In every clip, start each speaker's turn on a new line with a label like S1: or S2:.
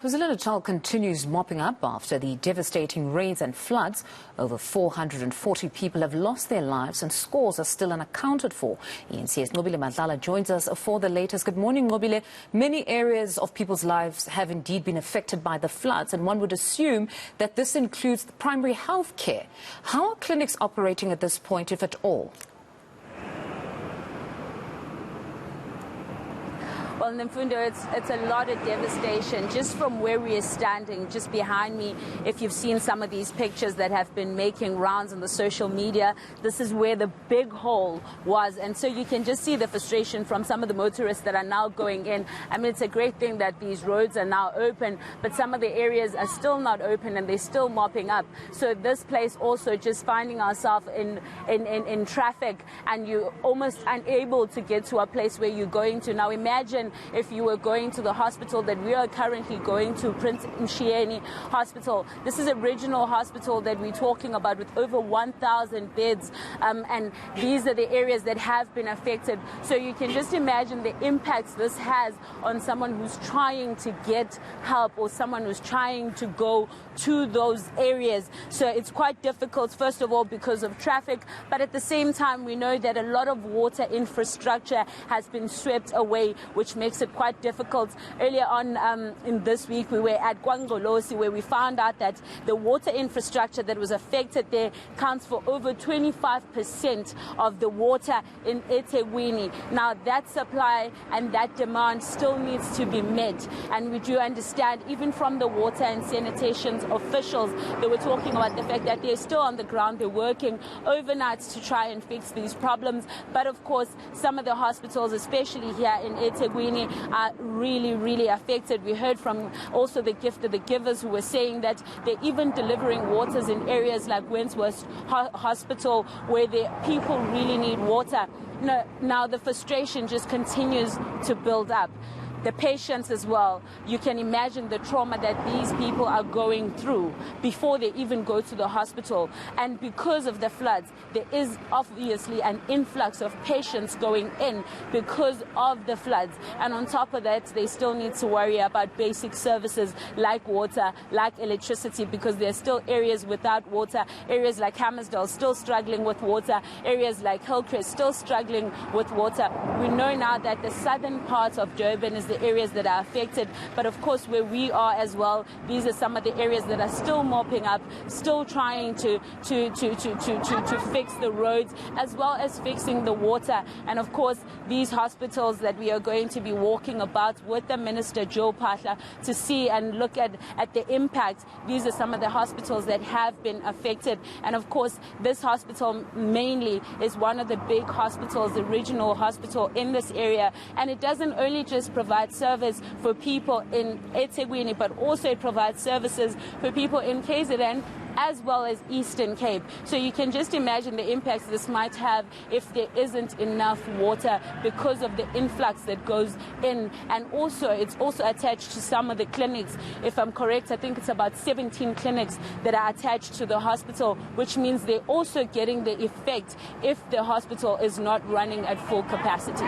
S1: KwaZulu-Natal continues mopping up after the devastating rains and floods. Over 440 people have lost their lives and scores are still unaccounted for. eNCA's Nqobile Madlala joins us for the latest. Good morning, Nqobile. Many areas of people's lives have indeed been affected by the floods, and one would assume that this includes the primary health care. How are clinics operating at this point, if at all?
S2: Well, Mfundo, it's a lot of devastation just from where we are standing, just behind me. If you've seen some of these pictures that have been making rounds on the social media, this is where the big hole was. And so you can just see the frustration from some of the motorists that are now going in. I mean, it's a great thing that these roads are now open, but some of the areas are still not open and they're still mopping up. So this place also just finding ourselves in traffic, and you're almost unable to get to a place where you're going to. Now imagine if you were going to the hospital that we are currently going to, Prince Mshiyeni Hospital. This is a regional hospital that we're talking about with over 1,000 beds, and these are the areas that have been affected. So you can just imagine the impacts this has on someone who's trying to get help or someone who's trying to go to those areas. So it's quite difficult, first of all, because of traffic, but at the same time, we know that a lot of water infrastructure has been swept away, which makes it quite difficult. Earlier on in this week, we were at KwaZulu-Natal, where we found out that the water infrastructure that was affected there counts for over 25% of the water in eThekwini. Now, that supply and that demand still needs to be met. And we do understand, even from the water and sanitation officials, they were talking about the fact that they're still on the ground, they're working overnights to try and fix these problems. But of course, some of the hospitals, especially here in eThekwini, are really affected. We heard from also the gift of the givers who were saying that they're even delivering waters in areas like Wentworth Hospital, where the people really need water. Now the frustration just continues to build up. The patients as well, you can imagine the trauma that these people are going through before they even go to the hospital. And because of the floods, there is obviously an influx of patients going in because of the floods. And on top of that, they still need to worry about basic services like water, like electricity, because there are still areas without water. Areas like Hammersdale still struggling with water. Areas like Hillcrest still struggling with water. We know now that the southern part of Durban is the areas that are affected, but of course where we are as well, these are some of the areas that are still mopping up, still trying to fix the roads as well as fixing the water. And of course these hospitals that we are going to be walking about with the Minister Joe Pahla to see and look at the impact. These are some of the hospitals that have been affected, and of course this hospital mainly is one of the big hospitals, the regional hospital in this area, and it doesn't only just provide service for people in eThekwini, but also it provides services for people in KZN as well as Eastern Cape. So you can just imagine the impacts this might have if there isn't enough water because of the influx that goes in. And also it's also attached to some of the clinics. If I'm correct, I think it's about 17 clinics that are attached to the hospital, which means they're also getting the effect if the hospital is not running at full capacity.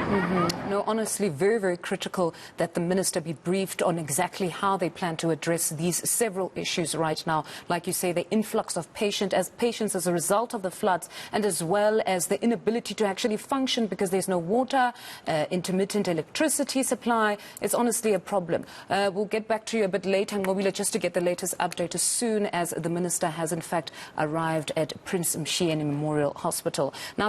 S1: No, honestly, very critical that the minister be briefed on exactly how they plan to address these several issues right now. Like you say, the influx of patients as a result of the floods, and as well as the inability to actually function because there's no water, intermittent electricity supply. It's honestly a problem. We'll get back to you a bit later, Nqobile, just to get the latest update as soon as the minister has in fact arrived at Prince Mshiyeni Memorial Hospital. Now,